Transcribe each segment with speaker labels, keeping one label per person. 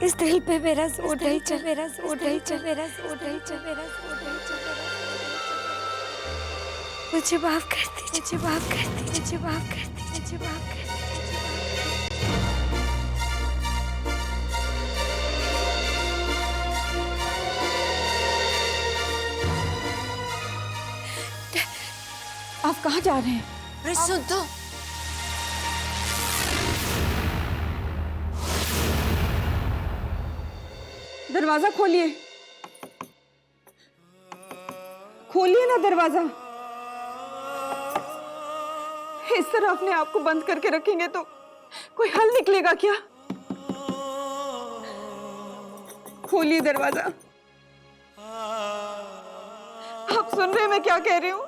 Speaker 1: इस दिल पे मेरा जोर नहीं चल मुझे माफ कर दीजिए, मुझे माफ कर दीजिए, मुझे माफ कर दीजिए, मुझे माफ कर दीजिए।
Speaker 2: आप कहाँ जा रहे हैं?
Speaker 1: अरे सुन तो।
Speaker 2: दरवाजा खोलिए, खोलिए ना दरवाजा। इस तरह अपने आप को बंद करके रखेंगे तो कोई हल निकलेगा क्या? खोलिए दरवाजा। आप सुन रहे हैं मैं क्या कह रही हूँ?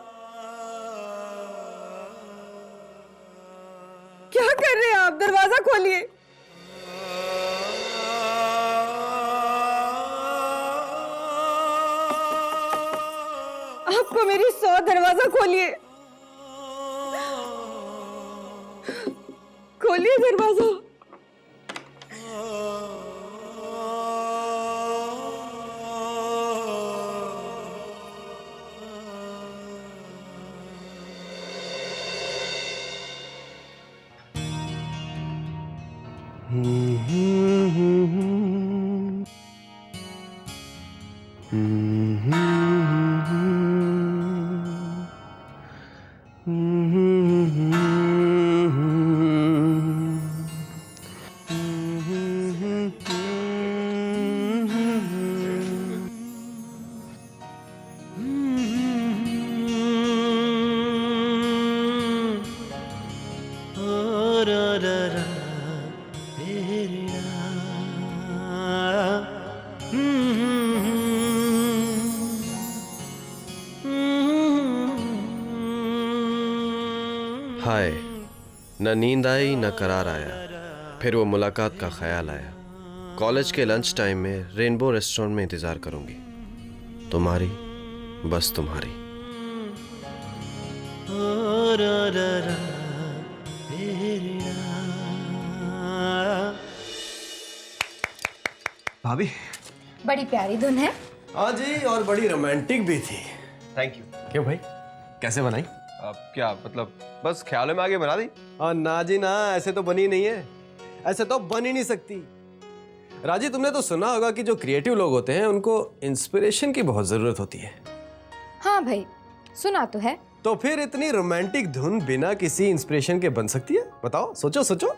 Speaker 2: क्या कर रहे हैं आप? दरवाजा खोलिए। आपको मेरी सौ, दरवाजा खोलिए, खोलिए दरवाजा।
Speaker 3: हाय, न नींद आई न करार आया, फिर वो मुलाकात का ख्याल आया। कॉलेज के लंच टाइम में रेनबो रेस्टोरेंट में इंतजार करूंगी, तुम्हारी, बस तुम्हारी। भाभी,
Speaker 1: बड़ी प्यारी धुन है।
Speaker 3: हाँ जी, और बड़ी रोमांटिक भी थी।
Speaker 4: Thank you.
Speaker 3: क्यों भाई, कैसे बनाई?
Speaker 4: क्या मतलब, बस ख्यालों में आगे बना दी?
Speaker 3: ना जी ना, ऐसे तो बनी नहीं है, ऐसे तो बन ही नहीं सकती। राजी, तुमने तो सुना होगा कि जो क्रिएटिव लोग होते हैं उनको इंस्पिरेशन की बहुत जरूरत होती है।
Speaker 1: हाँ भाई, सुना तो है।
Speaker 3: तो फिर इतनी रोमांटिक धुन बिना किसी इंस्पिरेशन के बन सकती है? बताओ, सोचो सोचो।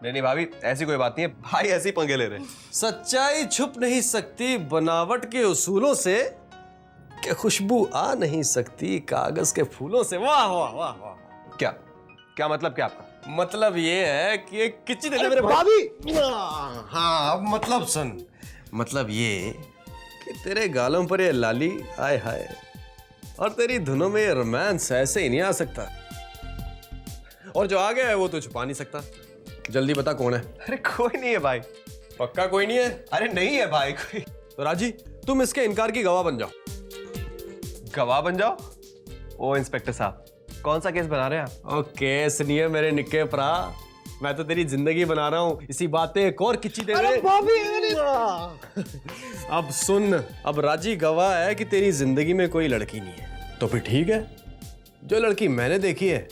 Speaker 4: नहीं भाभी, ऐसी कोई बात नहीं है, भाई ऐसे ही पंगे ले रहे हैं।
Speaker 3: सच्चाई छुप नहीं सकती बनावट के उसूलों से, कि खुशबू आ नहीं सकती कागज के फूलों से। वाह वाह वाह वाह।
Speaker 4: क्या क्या मतलब, क्या आपका
Speaker 3: मतलब ये है कि एक किच्ची दे दे मेरे भाभी। हाँ, अब मतलब सुन, मतलब ये कि तेरे गालों पर ये लाली, आय हाय, और तेरी धुनों में ये रोमांस ऐसे ही नहीं आ सकता, और जो आ गया है वो तो छुपा नहीं सकता। जल्दी बता कौन है?
Speaker 4: अरे कोई नहीं है भाई।
Speaker 3: पक्का कोई नहीं है?
Speaker 4: अरे नहीं है भाई कोई।
Speaker 3: तो राजी, तुम इसके इनकार की गवाह बन जाओ।
Speaker 4: गवाह बन जाओ? ओ इंस्पेक्टर साहब, कौन सा केस बना रहे हैं आप?
Speaker 3: ओके, सुनिए मेरे निक्के प्रा, मैं तो तेरी जिंदगी बना रहा हूँ, इसी बात पे एक और किच्ची दे दे। अब सुन, अब राजी गवाह है कि तेरी जिंदगी में कोई लड़की नहीं है, तो फिर ठीक है, जो लड़की मैंने देखी है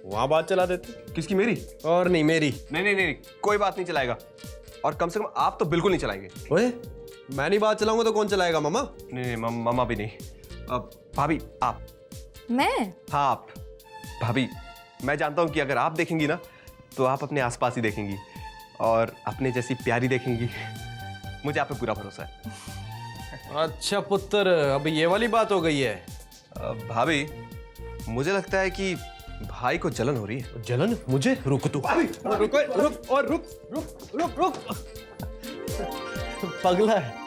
Speaker 3: वहां बात चला देते।
Speaker 4: किसकी, मेरी?
Speaker 3: और नहीं मेरी।
Speaker 4: नहीं, कोई बात नहीं चलाएगा, और कम से कम आप तो बिल्कुल नहीं चलाएंगे।
Speaker 3: ओए, मैं नहीं बात चलाऊंगा तो कौन चलाएगा? मामा?
Speaker 4: नहीं, मामा भी नहीं। अब भाभी आप।
Speaker 1: मैं?
Speaker 4: हाँ आप। भाभी, मैं जानता हूँ कि अगर आप देखेंगी ना तो आप अपने आसपास ही देखेंगी, और अपने जैसी प्यारी देखेंगी। मुझे आप पे पूरा भरोसा है।
Speaker 3: अच्छा पुत्र, अब ये वाली बात हो गई है।
Speaker 4: भाभी, मुझे लगता है कि भाई को जलन हो रही है।
Speaker 3: जलन? मुझे? रुक तू। रुक। पगला है।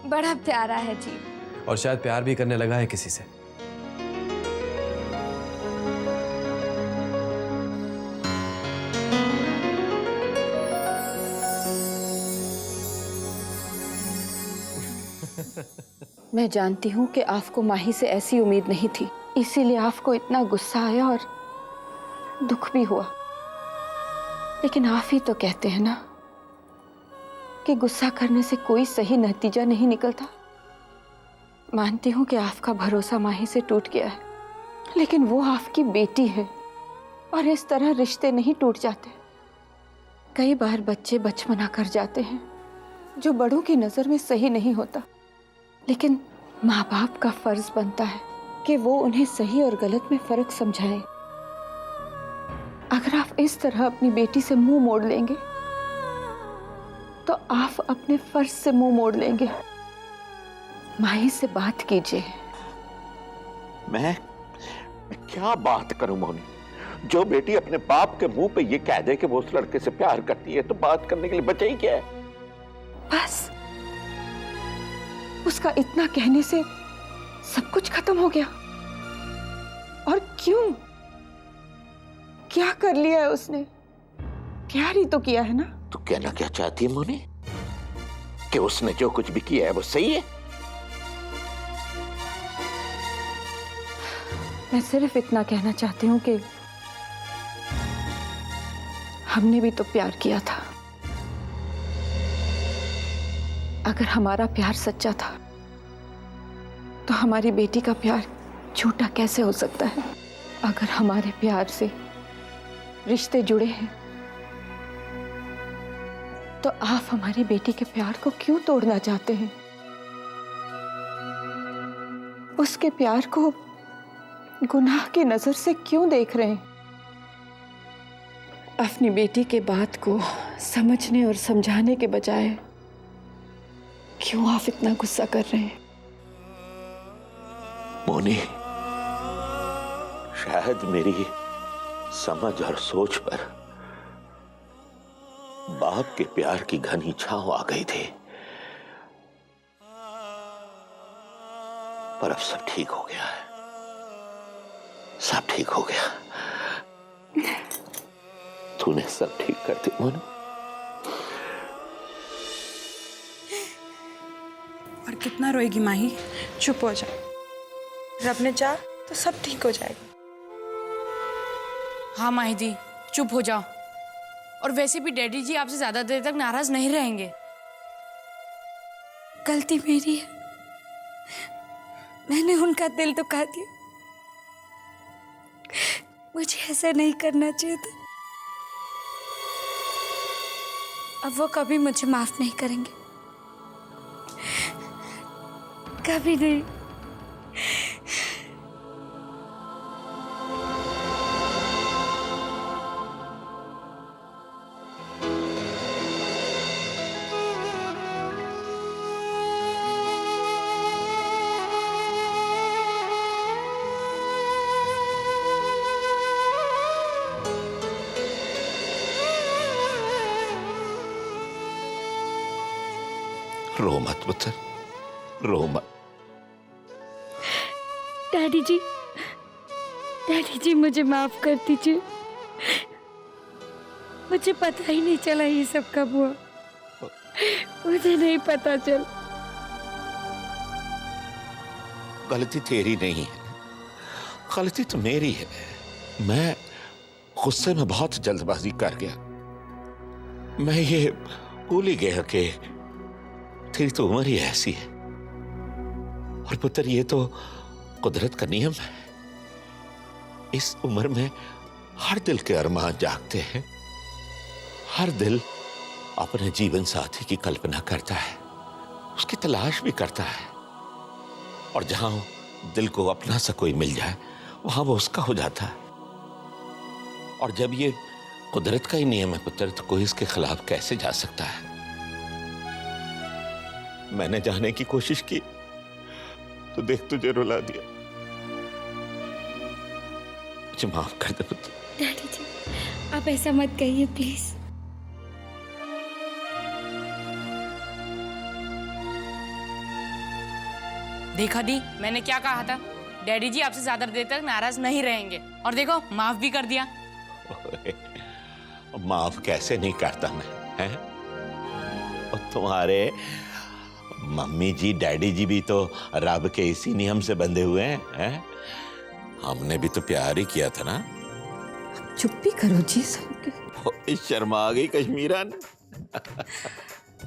Speaker 1: बड़ा प्यारा है जी।
Speaker 3: और शायद प्यार भी करने लगा है किसी से।
Speaker 2: मैं जानती हूँ कि आपको माही से ऐसी उम्मीद नहीं थी, इसीलिए आपको इतना गुस्सा आया और दुख भी हुआ। लेकिन आप ही तो कहते हैं ना कि गुस्सा करने से कोई सही नतीजा नहीं निकलता। मानती हूं कि आपका भरोसा माही से टूट गया है, लेकिन वो आपकी बेटी है और इस तरह रिश्ते नहीं टूट जाते। कई बार बच्चे बचपना कर जाते हैं जो बड़ों की नजर में सही नहीं होता, लेकिन माँ बाप का फर्ज बनता है कि वो उन्हें सही और गलत में फर्क समझाएं। अगर आप इस तरह अपनी बेटी से मुंह मोड़ लेंगे तो आप अपने फर्ज से मुंह मोड़ लेंगे। माही से बात कीजिए।
Speaker 5: मैं क्या बात करूं मोनी? जो बेटी अपने बाप के मुंह पे ये कह दे कि वो उस लड़के से प्यार करती है तो बात करने के लिए बचा ही क्या है?
Speaker 2: बस उसका इतना कहने से सब कुछ खत्म हो गया। और क्यों? क्या कर लिया है उसने? प्यार ही तो किया है ना।
Speaker 5: तू कहना क्या चाहती है मोनी? कि उसने जो कुछ भी किया है वो सही है?
Speaker 2: मैं सिर्फ इतना कहना चाहती हूँ कि हमने भी तो प्यार किया था। अगर हमारा प्यार सच्चा था तो हमारी बेटी का प्यार झूठा कैसे हो सकता है? अगर हमारे प्यार से रिश्ते जुड़े हैं तो आप हमारी बेटी के प्यार को क्यों तोड़ना चाहते हैं? उसके प्यार को गुनाह की नजर से क्यों देख रहे हैं? अपनी बेटी के बात को समझने और समझाने के बजाय क्यों आप इतना गुस्सा कर रहे हैं?
Speaker 5: मोनी, शायद मेरी समझ और सोच पर बाप के प्यार की घनी छांव आ गई थी, पर अब सब ठीक हो गया है। सब ठीक हो गया। तूने सब ठीक कर दी मोनी।
Speaker 6: और कितना रोएगी माही? चुप हो जा। रब ने चाहा तो सब ठीक हो जाएगा।
Speaker 7: हाँ माही दी, चुप हो जाओ। और वैसे भी डैडी जी आपसे ज्यादा देर तक नाराज नहीं रहेंगे।
Speaker 1: गलती मेरी है, मैंने उनका दिल दुखा दिया। मुझे ऐसा नहीं करना चाहिए था। अब वो कभी मुझे माफ नहीं करेंगे, कभी नहीं।
Speaker 5: रो मत पुत्र, रो मत।
Speaker 1: डैडी जी मुझे माफ कर दीजिए। मुझे पता ही नहीं चला ये सब कब हुआ। मुझे नहीं पता चल।
Speaker 5: गलती तेरी नहीं है, गलती तो मेरी है। मैं गुस्से में बहुत जल्दबाजी कर गया। मैं ये भूल ही गया कि तेरी तो उम्र ही ऐसी है। और पुत्र, ये तो कुदरत का नियम है। इस उम्र में हर दिल के अरमान जागते हैं। हर दिल अपने जीवन साथी की कल्पना करता है, उसकी तलाश भी करता है। और जहां दिल को अपना सा कोई मिल जाए वहां वो उसका हो जाता है। और जब ये कुदरत का ही नियम है पुत्र, तो कोई इसके खिलाफ कैसे जा सकता है? मैंने जाने की कोशिश की तो देख तुझे रुला दिया। मुझे माफ कर दे पुत्र।
Speaker 1: डैडी जी, आप ऐसा मत कहिए प्लीज।
Speaker 7: देखा दी, मैंने क्या कहा था? डैडी जी आपसे ज्यादा देर तक नाराज नहीं रहेंगे। और देखो, माफ भी कर दिया।
Speaker 5: माफ कैसे नहीं करता मैं, हैं? और तुम्हारे मम्मी जी डैडी जी भी तो रब के इसी नियम से बंधे हुए हैं, हैं? हमने भी तो प्यार ही किया था ना।
Speaker 2: चुप्पी करो जी सबके।
Speaker 5: शर्मा आ गई कश्मीरा ने।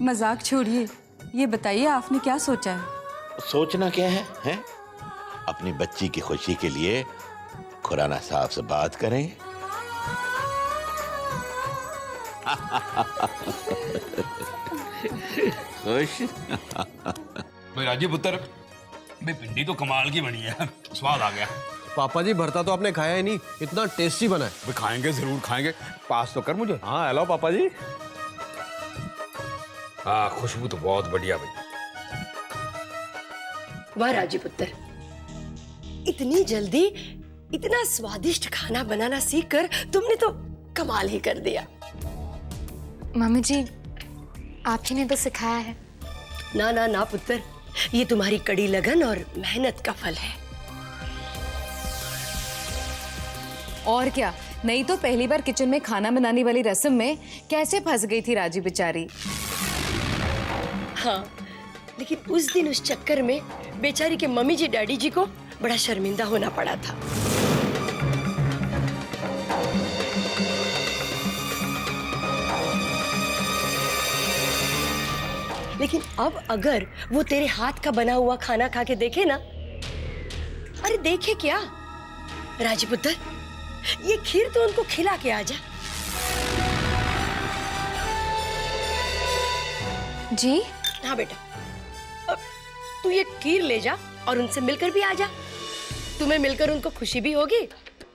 Speaker 2: मजाक छोड़िए, ये बताइए आपने क्या सोचा है?
Speaker 5: सोचना क्या है, हैं? अपनी बच्ची की खुशी के लिए खुराना साहब से बात करें। खुश?
Speaker 8: भाई राजीव पुत्र, भाई भिंडी तो कमाल की बनी है, स्वाद आ गया।
Speaker 3: पापा जी भरता तो आपने खाया ही नहीं, इतना टेस्टी बना है।
Speaker 8: भाई खाएंगे, जरूर खाएंगे, पास तो कर मुझे।
Speaker 3: हाँ हेलो पापा जी।
Speaker 8: हाँ खुशबू तो बहुत बढ़िया भाई।
Speaker 9: वाह राजी पुत्र, इतनी जल्दी इतना स्वादिष्ट खाना बनाना सीखकर तुमने तो कमाल ही कर दिया।
Speaker 1: मम्मी जी, आप ही ने तो सिखाया है।
Speaker 9: ना ना ना पुत्र, ये तुम्हारी कड़ी लगन और मेहनत का फल है।
Speaker 7: और क्या, नहीं तो पहली बार किचन में खाना बनाने वाली रस्म में कैसे फंस गई थी राजी बेचारी।
Speaker 9: हाँ, लेकिन उस दिन उस चक्कर में बेचारी के मम्मी जी डैडी जी को बड़ा शर्मिंदा होना पड़ा था। लेकिन अब अगर वो तेरे हाथ का बना हुआ खाना खा के देखे ना, अरे देखे क्या राजपुत्र, ये खीर तो उनको खिला के आ जा।
Speaker 1: जी
Speaker 9: हाँ बेटा, अब तू ये खीर ले जा और उनसे मिलकर भी आ जा। तुम्हें मिलकर उनको खुशी भी होगी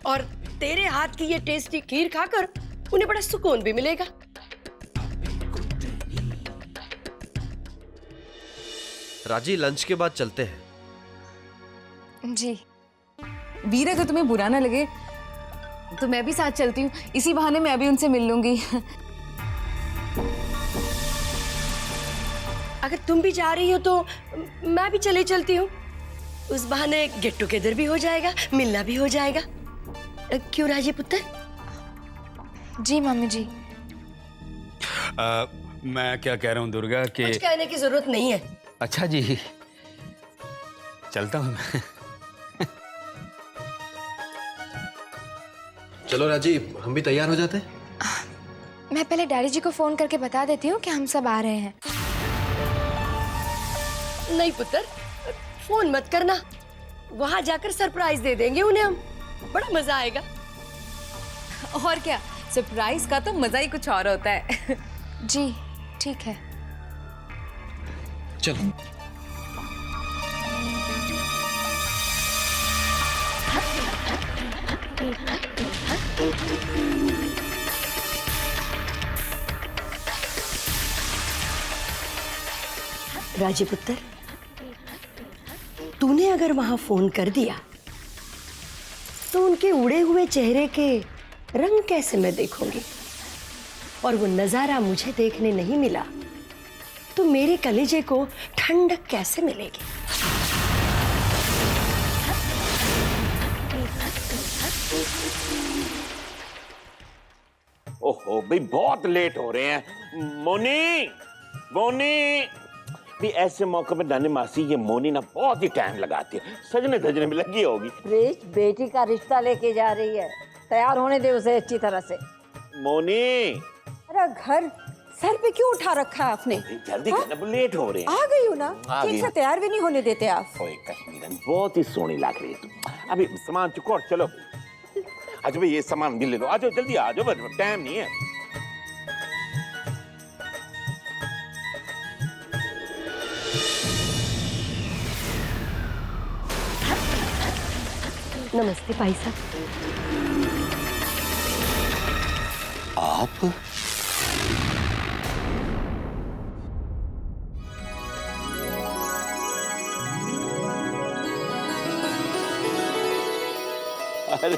Speaker 9: और तेरे हाथ की ये टेस्टी खीर खाकर उन्हें बड़ा सुकून भी मिलेगा।
Speaker 3: राजी लंच के बाद चलते हैं।
Speaker 1: जी।
Speaker 7: वीर, अगर तुम्हें बुरा ना लगे तो मैं भी साथ चलती हूँ, इसी बहाने मैं भी उनसे मिल लूंगी।
Speaker 9: अगर तुम भी जा रही हो तो मैं भी चले चलती हूँ। उस बहाने गेट टुगेदर भी हो जाएगा, मिलना भी हो जाएगा। क्यों राजी पुत्र?
Speaker 1: जी मम्मी जी।
Speaker 8: मैं क्या कह रहा हूँ दुर्गा कि
Speaker 9: कुछ कहने की जरूरत नहीं है।
Speaker 8: अच्छा जी, चलता हूँ मैं।
Speaker 3: चलो राजी, हम भी तैयार हो जाते हैं।
Speaker 1: मैं पहले डैडी जी को फोन करके बता देती हूँ कि हम सब आ रहे हैं।
Speaker 9: नहीं पुत्र, फोन मत करना, वहां जाकर सरप्राइज दे देंगे उन्हें हम, बड़ा मजा आएगा।
Speaker 7: और क्या, सरप्राइज का तो मजा ही कुछ और होता है।
Speaker 1: जी ठीक है।
Speaker 3: चलो।
Speaker 9: राजी पुत्र, तूने अगर वहां फोन कर दिया तो उनके उड़े हुए चेहरे के रंग कैसे मैं देखूंगी, और वो नजारा मुझे देखने नहीं मिला तो मेरे कलेजे को ठंडक कैसे मिलेगी।
Speaker 5: ओहो भाई, बहुत लेट हो रहे हैं। मोनी, मोनी, भी ऐसे मौके में नानी मासी, ये मोनी ना बहुत ही टाइम लगाती है, सजने धजने में लगी होगी।
Speaker 10: प्रीत बेटी का रिश्ता लेके जा रही है, तैयार होने दे उसे अच्छी तरह से।
Speaker 5: मोनी,
Speaker 10: अरे घर सर पे क्यों उठा रखा है आपने?
Speaker 5: जल्दी करना, लेट हो रहे हैं।
Speaker 10: आ गई हो ना,
Speaker 5: आ
Speaker 10: ठीक
Speaker 5: गई।
Speaker 10: से तैयार भी नहीं होने देते आप।
Speaker 5: ओए कश्मीरन, बहुत ही सोनी लग रही है तुम। अभी सामान चुको और चलो। अच्छा भाई, ये सामान भी ले लो, आ जाओ जल्दी, आ जाओ, टाइम नहीं है।
Speaker 9: नमस्ते भाई साहब।
Speaker 5: आप अरे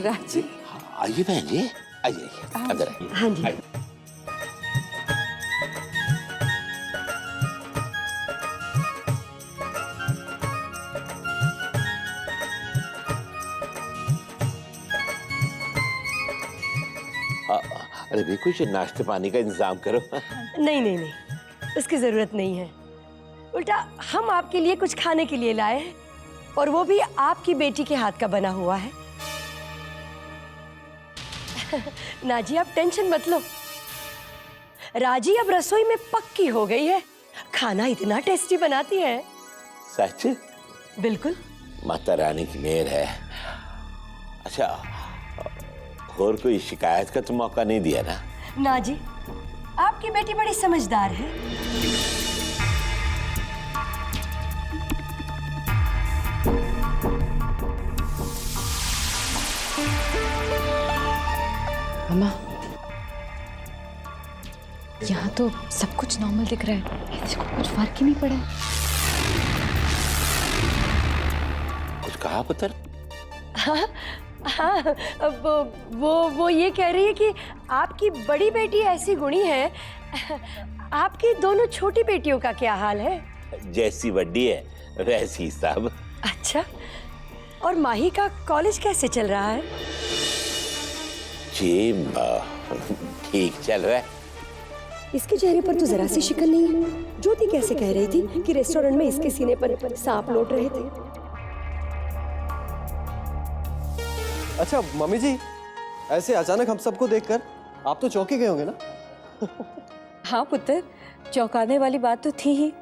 Speaker 2: राजी,
Speaker 5: आइए बहन जी, आइए अंदर आइए।
Speaker 9: हाँ जी।
Speaker 5: आइए। अरे भी कुछ नाश्ते पानी का इंतजाम करो।
Speaker 9: नहीं नहीं नहीं, उसकी जरूरत नहीं है। उल्टा हम आपके लिए कुछ खाने के लिए लाए हैं, और वो भी आपकी बेटी के हाथ का बना हुआ है। नाजी आप टेंशन मत लो, राजी अब रसोई में पक्की हो गई है, खाना इतना टेस्टी बनाती है।
Speaker 5: सच?
Speaker 9: बिल्कुल।
Speaker 5: माता रानी की मेहर है। अच्छा, और कोई शिकायत का तो मौका नहीं दिया ना?
Speaker 9: ना जी, आपकी बेटी बड़ी समझदार है।
Speaker 2: मम्मा, यहाँ तो सब कुछ नॉर्मल दिख रहा है, इसको कुछ फर्क ही नहीं पड़ा।
Speaker 5: कुछ कहा पुत्र?
Speaker 9: हाँ, हाँ, वो ये कह रही है कि आपकी बड़ी बेटी ऐसी गुणी है, आपकी दोनों छोटी बेटियों का क्या हाल है?
Speaker 5: जैसी बड्डी है वैसी सब।
Speaker 9: अच्छा, और माही का कॉलेज कैसे चल रहा है?
Speaker 5: जी ठीक चल रहा है।
Speaker 9: इसके चेहरे पर तो जरा सी शिकन नहीं है। ज्योति कैसे कह रही थी कि रेस्टोरेंट में इसके सीने पर सांप लौट रहे थे।
Speaker 3: अच्छा मम्मी जी, ऐसे अचानक हम सबको देखकर आप तो चौंके गए होंगे ना?
Speaker 2: हाँ पुत्र, चौंकाने वाली बात तो थी ही।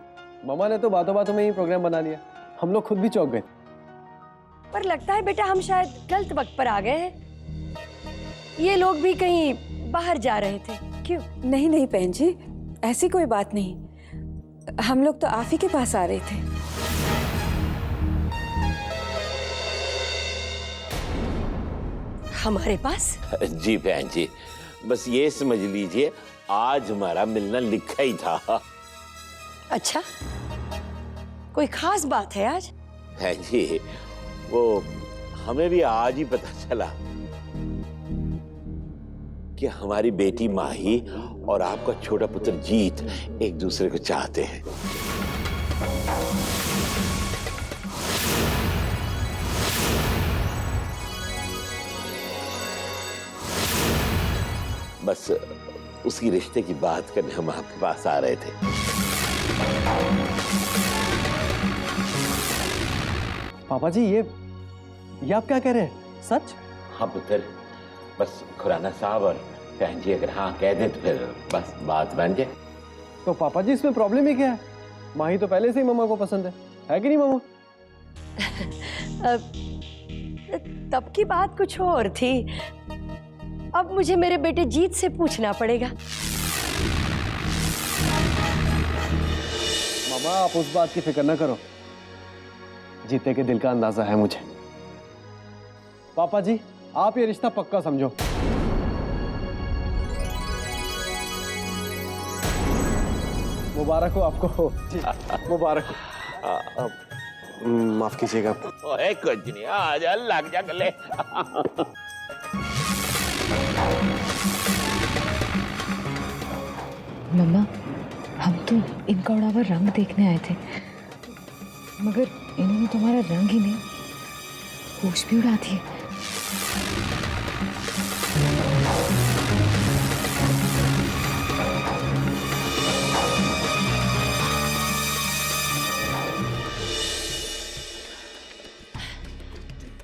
Speaker 3: मम्मा ने तो बातों बातों में ही प्रोग्राम बना लिया, हम लोग खुद भी चौंक गए।
Speaker 9: पर लगता है बेटा हम शायद गलत वक्त पर आ गए हैं। ये लोग भी कहीं बाहर जा रहे थे, क्यों?
Speaker 2: नहीं नहीं बहन जी, ऐसी कोई बात नहीं, हम लोग तो आप ही के पास आ रहे थे।
Speaker 9: हमारे पास?
Speaker 5: जी बहन जी, बस ये समझ लीजिए आज हमारा मिलना लिखा ही था।
Speaker 9: अच्छा, कोई खास बात है आज?
Speaker 5: है जी, वो हमें भी आज ही पता चला कि हमारी बेटी माही और आपका छोटा पुत्र जीत एक दूसरे को चाहते हैं। बस उसी रिश्ते की बात करने हम आपके पास आ रहे थे।
Speaker 3: पापा जी, ये आप क्या कह रहे हैं? सच?
Speaker 5: हाँ पुत्र, बस खुराना साहब और बहन जी अगर हाँ कह दे तो फिर बस बात बन जाए।
Speaker 3: तो पापा जी इसमें प्रॉब्लम ही क्या है? माही तो पहले से ही मम्मा को पसंद है कि नहीं मम्मा?
Speaker 9: तब की बात कुछ और थी, अब मुझे मेरे बेटे जीत से पूछना पड़ेगा।
Speaker 3: मामा आप उस बात की फिक्र न करो, जीते के दिल का अंदाजा है मुझे। पापा जी आप ये रिश्ता पक्का समझो। मुबारक हो आपको जी, मुबारक हो। माफ कीजिएगा।
Speaker 5: कुछ नहीं, आज लग जा गले।
Speaker 2: मम्मा, हम तो इनका उड़ा हुआ रंग देखने आए थे, मगर इन्होंने तुम्हारा रंग ही नहीं, होश भी उड़ा दिए।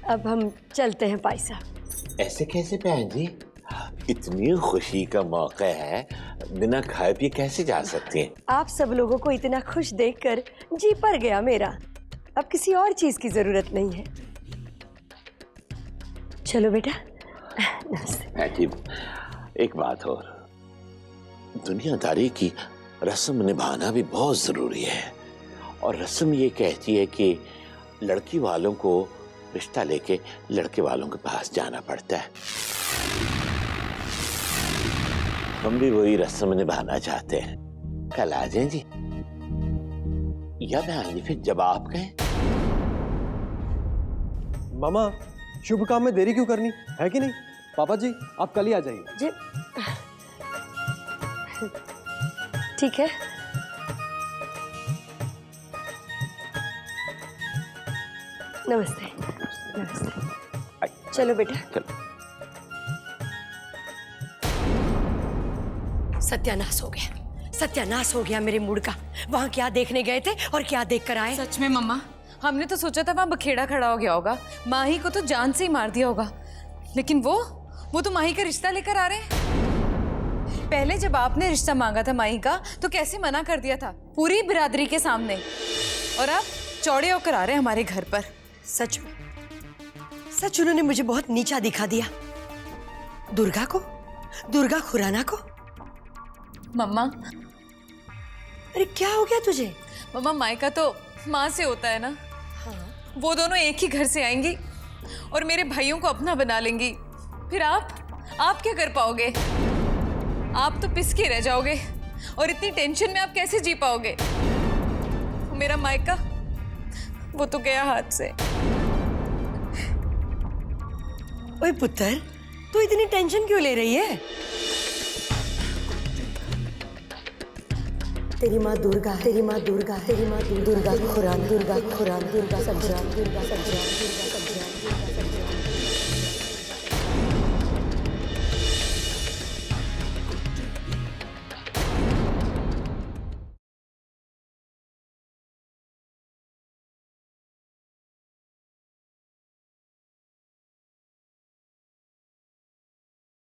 Speaker 9: अब हम चलते हैं भाई साहब।
Speaker 5: ऐसे कैसे बहन जी, इतनी खुशी का मौका है, बिना खाए पिए कैसे जा सकते हैं?
Speaker 9: आप सब लोगों को इतना खुश देखकर जी भर गया मेरा, अब किसी और चीज की जरूरत नहीं है। चलो बेटा।
Speaker 5: नमस्ते। जी एक बात और, दुनियादारी की रस्म निभाना भी बहुत जरूरी है, और रस्म ये कहती है कि लड़की वालों को रिश्ता लेके लड़के वालों के पास जाना पड़ता है। हम भी वही रस्म निभाना चाहते हैं। कल आ जाएं जी, या बहन जी फिर जब आप कहें।
Speaker 3: मामा शुभ काम में देरी क्यों करनी है कि नहीं? पापा जी आप कल ही आ जाइए।
Speaker 9: जी ठीक है। नमस्ते। नमस्ते। चलो बेटा।
Speaker 5: चलो।
Speaker 9: सत्यानाश हो गया, सत्यानाश हो गया मेरे मूड का। वहाँ क्या देखने गए थे और क्या देख कर आए?
Speaker 7: सच में मम्मा, हमने तो सोचा था वहाँ बखेड़ा खड़ा हो गया होगा, माही को तो जान से ही मार दिया होगा, लेकिन वो तो माही का रिश्ता लेकर आ रहे हैं। पहले जब आपने रिश्ता मांगा था माही का तो कैसे मना कर दिया था पूरी बिरादरी के सामने, और अब चौड़े होकर आ रहे हैं हमारे घर पर।
Speaker 9: सच में, सच उन्होंने मुझे बहुत नीचा दिखा दिया। दुर्गा को, दुर्गा खुराना को।
Speaker 7: मम्मा,
Speaker 9: अरे क्या हो गया तुझे?
Speaker 7: मम्मा, मायका तो माँ से होता है ना।
Speaker 9: हाँ।
Speaker 7: वो दोनों एक ही घर से आएंगी और मेरे भाइयों को अपना बना लेंगी। फिर आप क्या कर पाओगे? आप तो पिसके रह जाओगे, और इतनी टेंशन में आप कैसे जी पाओगे? मेरा मायका वो तो गया हाथ से।
Speaker 9: ओए पुत्र, तू इतनी टेंशन क्यों ले रही है? तेरी माँ दुर्गा, तेरी माँ दुर्गा, तेरी माँ दुर्गा खुरान, दुर्गा खुरान, दुर्गा संग्राम, दुर्गा संग्राम, दुर्गा